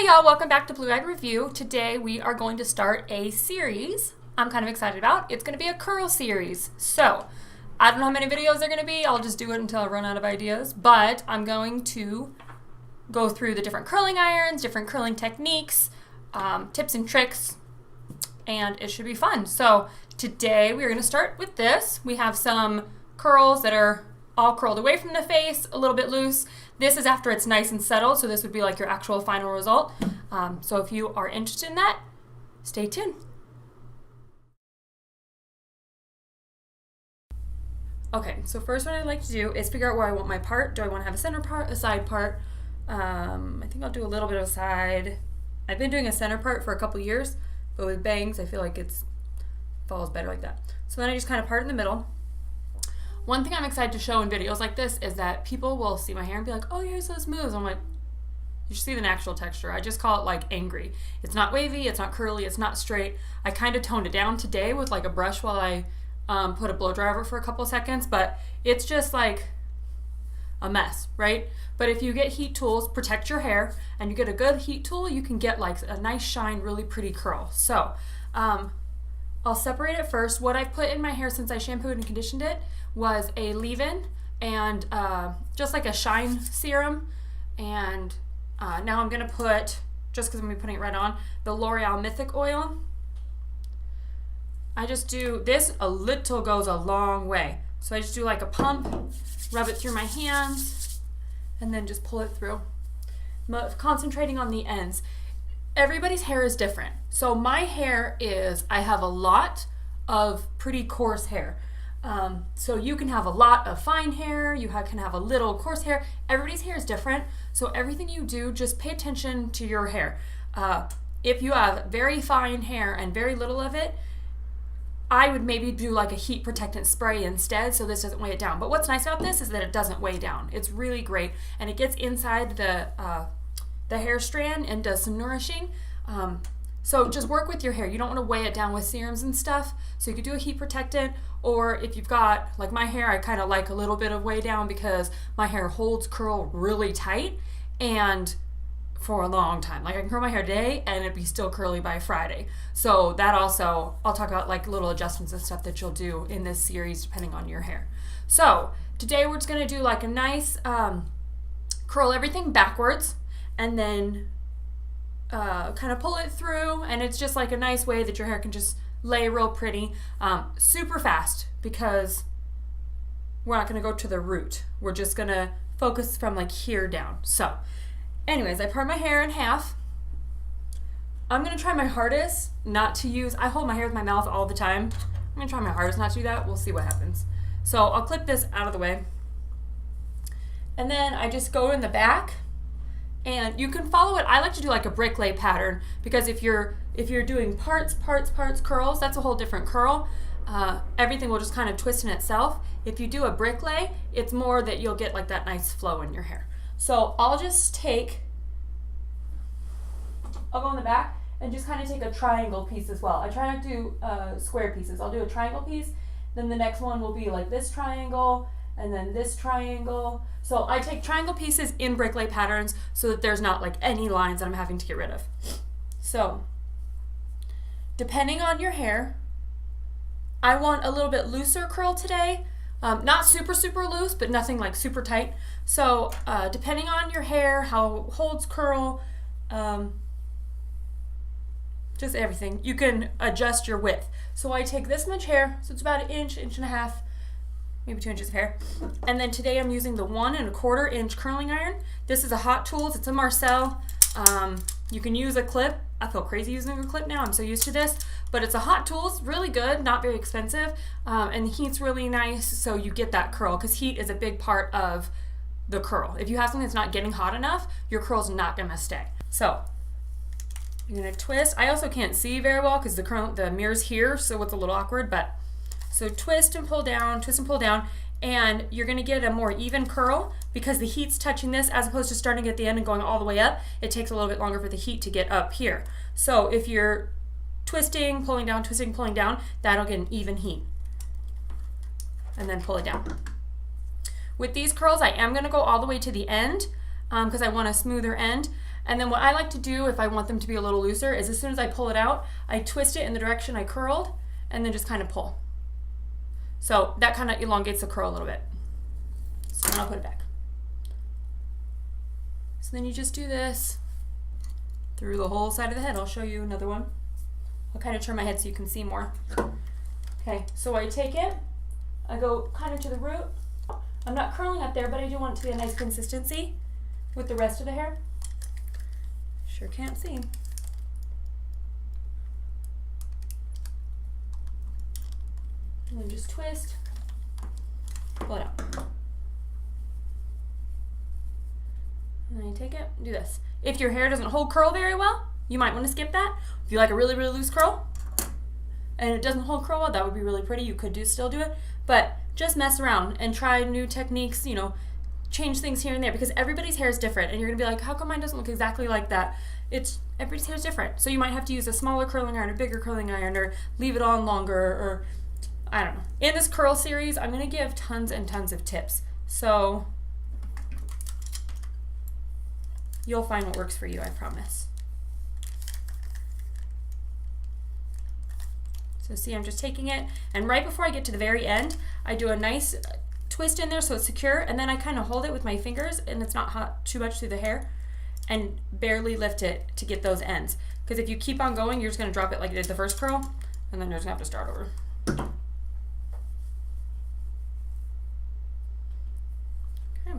Hey y'all, welcome back to Blue Eyed Review. Today we are going to start a series I'm kind of excited about. It's going to be a curl series. So, I don't know how many videos they're going to be. I'll just do it until I run out of ideas. But I'm going to go through the different curling irons, different curling techniques, tips and tricks, and it should be fun. So, today we are going to start with this. We have some curls that are all curled away from the face, a little bit loose. This is after it's nice and settled, so this would be like your actual final result. So if you are interested in that, stay tuned. Okay, so first what I'd like to do is figure out where I want my part. Do I want to have a center part, a side part? I think I'll do a little bit of a side. I've been doing a center part for a couple years, but with bangs, I feel like it falls better like that. So then I just kind of part in the middle. One thing I'm excited to show in videos like this is that people will see my hair and be like, oh, your hair's so smooth. I'm like, you should see the natural texture. I just call it like angry. It's not wavy, it's not curly, it's not straight. I kind of toned it down today with like a brush while I put a blow dryer over for a couple of seconds, but it's just like a mess, right? But if you get heat tools, protect your hair, and you get a good heat tool, you can get like a nice shine, really pretty curl. So I'll separate it first. What I've put in my hair since I shampooed and conditioned it was a leave-in and just like a shine serum. And now I'm going to put, just because I'm going to be putting it right on, the L'Oreal Mythic Oil. I just do this, a little goes a long way. So I just do like a pump, rub it through my hands, and then just pull it through. Concentrating on the ends. Everybody's hair is different. So my hair is, I have a lot of pretty coarse hair. So you can have a lot of fine hair, can have a little coarse hair. Everybody's hair is different. So everything you do, just pay attention to your hair. If you have very fine hair and very little of it, I would maybe do like a heat protectant spray instead so this doesn't weigh it down. But what's nice about this is that it doesn't weigh down. It's really great. And it gets inside the hair strand and does some nourishing. So just work with your hair. You don't want to weigh it down with serums and stuff. So you could do a heat protectant, or if you've got, like my hair, I kind of like a little bit of weigh down because my hair holds curl really tight and for a long time. Like I can curl my hair today and it'd be still curly by Friday. So that also, I'll talk about like little adjustments and stuff that you'll do in this series depending on your hair. So today we're just going to do like a nice curl everything backwards and then kind of pull it through, and it's just like a nice way that your hair can just lay real pretty, super fast, because we're not going to go to the root. We're just going to focus from like here down. So anyways, I part my hair in half. I'm going to try my hardest not to use, I hold my hair with my mouth all the time. I'm going to try my hardest not to do that. We'll see what happens. So I'll clip this out of the way. And then I just go in the back. And you can follow it. I like to do like a brick lay pattern, because if you're doing parts curls, that's a whole different curl. Everything will just kind of twist in itself. If you do a brick lay, it's more that you'll get like that nice flow in your hair. So I'll go in the back and just kind of take a triangle piece as well. I try not to do square pieces. I'll do a triangle piece, then the next one will be like this triangle, and then this triangle. So I take triangle pieces in brick lay patterns so that there's not like any lines that I'm having to get rid of. So depending on your hair, I want a little bit looser curl today. Not super loose, but nothing like super tight. So depending on your hair, how it holds curl, just everything, you can adjust your width. So I take this much hair, so it's about an inch and a half, maybe 2 inches of hair. And then today I'm using the 1 1/4 inch curling iron. This is a Hot Tools, it's a Marcel. You can use a clip. I feel crazy using a clip now, I'm so used to this. But it's a Hot Tools, really good, not very expensive. And the heat's really nice, so you get that curl, because heat is a big part of the curl. If you have something that's not getting hot enough, your curl's not gonna stay. So you're gonna twist. I also can't see very well because the mirror's here, so it's a little awkward, but so twist and pull down, and you're gonna get a more even curl because the heat's touching this as opposed to starting at the end and going all the way up. It takes a little bit longer for the heat to get up here. So if you're twisting, pulling down, that'll get an even heat. And then pull it down. With these curls, I am gonna go all the way to the end because I want a smoother end. And then what I like to do if I want them to be a little looser is as soon as I pull it out, I twist it in the direction I curled and then just kind of pull. So that kind of elongates the curl a little bit. So then I'll put it back. So then you just do this through the whole side of the head. I'll show you another one. I'll kind of turn my head so you can see more. Okay, so I take it, I go kind of to the root. I'm not curling up there, but I do want it to be a nice consistency with the rest of the hair. Sure can't see. And then just twist, pull it out. And then you take it, do this. If your hair doesn't hold curl very well, you might want to skip that. If you like a really, really loose curl and it doesn't hold curl well, that would be really pretty. You could still do it, but just mess around and try new techniques, you know, change things here and there, because everybody's hair is different and you're gonna be like, how come mine doesn't look exactly like that? Everybody's hair is different. So you might have to use a smaller curling iron, a bigger curling iron, or leave it on longer, or I don't know. In this curl series, I'm gonna give tons and tons of tips. So you'll find what works for you, I promise. So see, I'm just taking it, and right before I get to the very end, I do a nice twist in there so it's secure, and then I kind of hold it with my fingers and it's not hot too much through the hair, and barely lift it to get those ends. Because if you keep on going, you're just gonna drop it like you did the first curl, and then you're just gonna have to start over. Okay.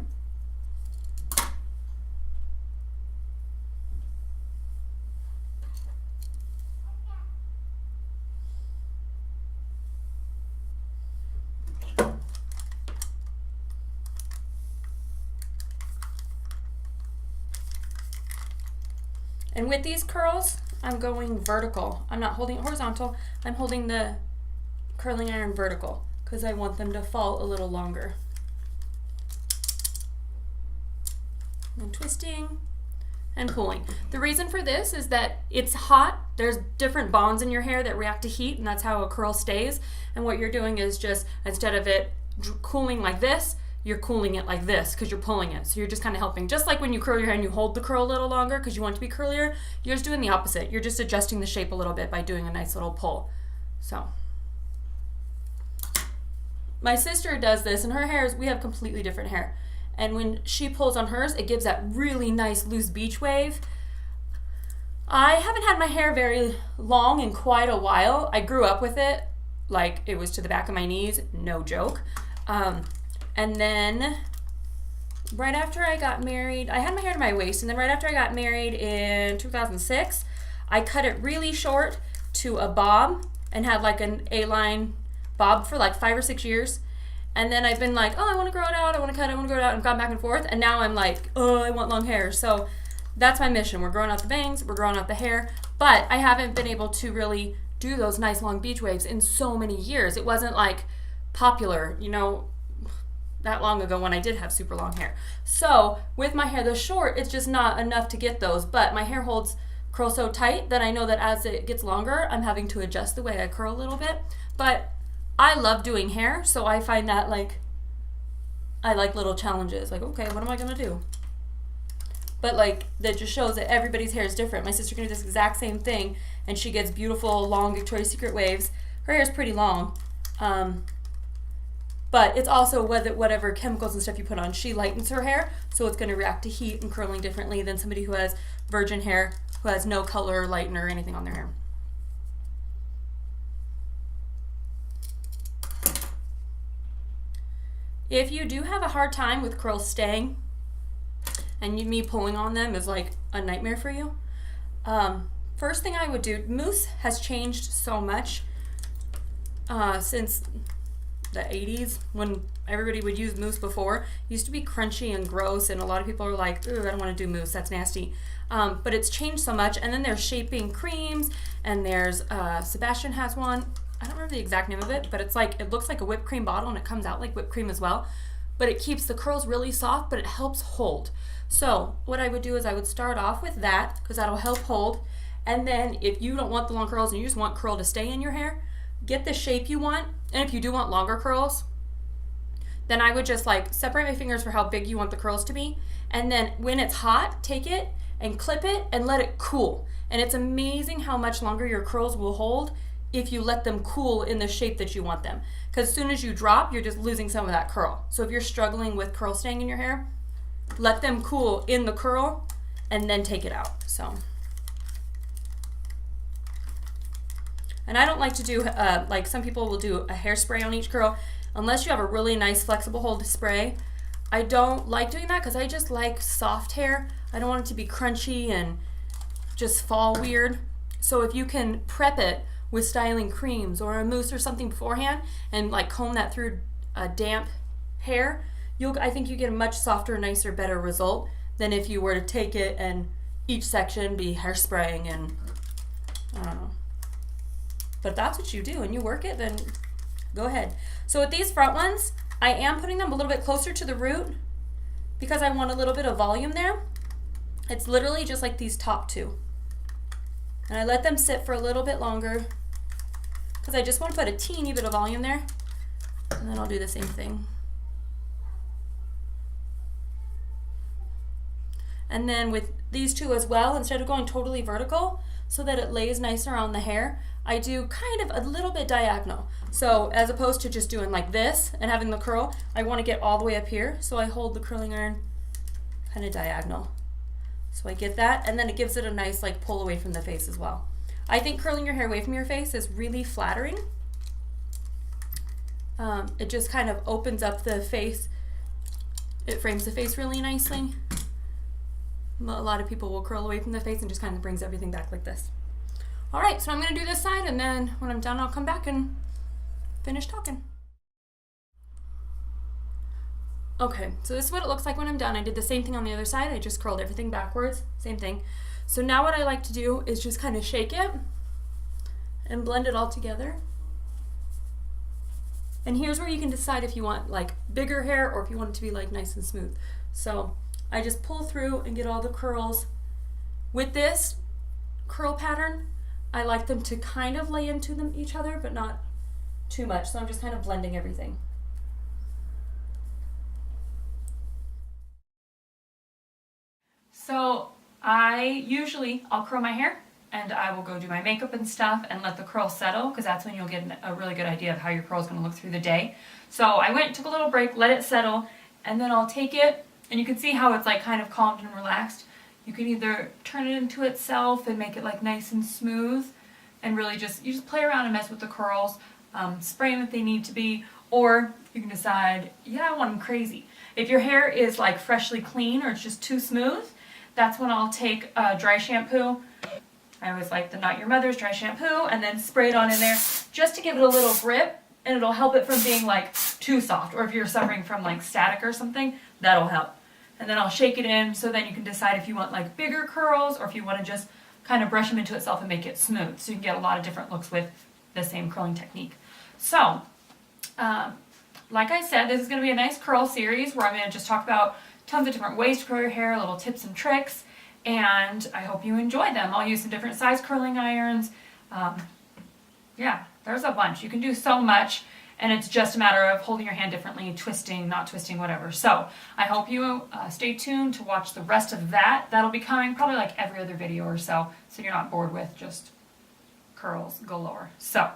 And with these curls, I'm going vertical. I'm not holding it horizontal. I'm holding the curling iron vertical because I want them to fall a little longer. And twisting and pulling. The reason for this is that it's hot. There's different bonds in your hair that react to heat, and that's how a curl stays. And what you're doing is just, instead of it cooling like this, you're cooling it like this because you're pulling it. So you're just kind of helping. Just like when you curl your hair and you hold the curl a little longer because you want it to be curlier, you're just doing the opposite. You're just adjusting the shape a little bit by doing a nice little pull. So my sister does this, and her hair is, we have completely different hair. And when she pulls on hers, it gives that really nice loose beach wave. I haven't had my hair very long in quite a while. I grew up with it like it was to the back of my knees, no joke. And then right after I got married, I had my hair to my waist, and then right after I got married in 2006, I cut it really short to a bob and had like an A-line bob for like 5 or 6 years. And then I've been like, oh, I want to grow it out, I want to cut it, I want to grow it out, and gone back and forth. And now I'm like, oh, I want long hair. So that's my mission. We're growing out the bangs, we're growing out the hair, but I haven't been able to really do those nice long beach waves in so many years. It wasn't like popular, you know, that long ago when I did have super long hair. So with my hair this short, it's just not enough to get those, but my hair holds curl so tight that I know that as it gets longer, I'm having to adjust the way I curl a little bit. But I love doing hair, so I find that like, I like little challenges. Like, okay, what am I gonna do? But like, that just shows that everybody's hair is different. My sister can do this exact same thing, and she gets beautiful, long Victoria's Secret waves. Her hair is pretty long. But it's also whatever chemicals and stuff you put on. She lightens her hair, so it's going to react to heat and curling differently than somebody who has virgin hair, who has no color, lightener, or anything on their hair. If you do have a hard time with curls staying, and me pulling on them is like a nightmare for you, first thing I would do, mousse has changed so much since the 80s, when everybody would use mousse before. It used to be crunchy and gross, and a lot of people are like, ooh, I don't want to do mousse, that's nasty. But it's changed so much. And then there's shaping creams, and there's Sebastian has one. I don't remember the exact name of it, but it's like, it looks like a whipped cream bottle, and it comes out like whipped cream as well. But it keeps the curls really soft, but it helps hold. So what I would do is I would start off with that, because that'll help hold. And then if you don't want the long curls and you just want curl to stay in your hair, get the shape you want. And if you do want longer curls, then I would just like separate my fingers for how big you want the curls to be. And then when it's hot, take it and clip it and let it cool. And it's amazing how much longer your curls will hold if you let them cool in the shape that you want them. Because as soon as you drop, you're just losing some of that curl. So if you're struggling with curl staying in your hair, let them cool in the curl and then take it out. So, and I don't like to do, like some people will do a hairspray on each curl. Unless you have a really nice flexible hold spray, I don't like doing that because I just like soft hair. I don't want it to be crunchy and just fall weird. So if you can prep it with styling creams or a mousse or something beforehand and like comb that through a damp hair, I think you get a much softer, nicer, better result than if you were to take it and each section be hairspraying and I don't know. But if that's what you do and you work it, then go ahead. So with these front ones, I am putting them a little bit closer to the root because I want a little bit of volume there. It's literally just like these top two. And I let them sit for a little bit longer because I just want to put a teeny bit of volume there. And then I'll do the same thing. And then with these two as well, instead of going totally vertical so that it lays nicer on the hair, I do kind of a little bit diagonal. So as opposed to just doing like this and having the curl, I want to get all the way up here. So I hold the curling iron kind of diagonal. So I get that, and then it gives it a nice like pull away from the face as well. I think curling your hair away from your face is really flattering. It just kind of opens up the face. It frames the face really nicely. A lot of people will curl away from the face and just kind of brings everything back like this. All right, so I'm gonna do this side, and then when I'm done, I'll come back and finish talking. Okay, so this is what it looks like when I'm done. I did the same thing on the other side. I just curled everything backwards, same thing. So now what I like to do is just kind of shake it and blend it all together. And here's where you can decide if you want like bigger hair or if you want it to be like nice and smooth. So I just pull through and get all the curls. With this curl pattern, I like them to kind of lay into them each other, but not too much. So I'm just kind of blending everything. So I'll curl my hair and I will go do my makeup and stuff and let the curl settle because that's when you'll get a really good idea of how your curl is going to look through the day. So I went and took a little break, let it settle, and then I'll take it and you can see how it's like kind of calmed and relaxed. You can either turn it into itself and make it like nice and smooth and really you just play around and mess with the curls, spray them if they need to be, or you can decide, yeah, I want them crazy. If your hair is like freshly clean or it's just too smooth, that's when I'll take dry shampoo. I always like the Not Your Mother's dry shampoo and then spray it on in there just to give it a little grip, and it'll help it from being like too soft, or if you're suffering from like static or something, that'll help. And then I'll shake it in so then you can decide if you want like bigger curls or if you want to just kind of brush them into itself and make it smooth. So you can get a lot of different looks with the same curling technique. So, like I said, this is going to be a nice curl series where I'm going to just talk about tons of different ways to curl your hair, little tips and tricks, and I hope you enjoy them. I'll use some different size curling irons. Yeah, there's a bunch. You can do so much, and it's just a matter of holding your hand differently, twisting, not twisting, whatever. So I hope you stay tuned to watch the rest of that. That'll be coming probably like every other video or so you're not bored with just curls galore. So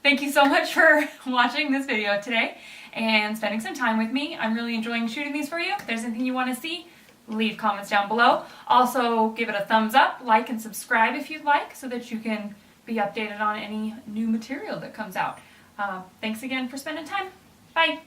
thank you so much for watching this video today and spending some time with me. I'm really enjoying shooting these for you. If there's anything you want to see, leave comments down below. Also, give it a thumbs up, like, and subscribe if you'd like so that you can be updated on any new material that comes out. Thanks again for spending time. Bye.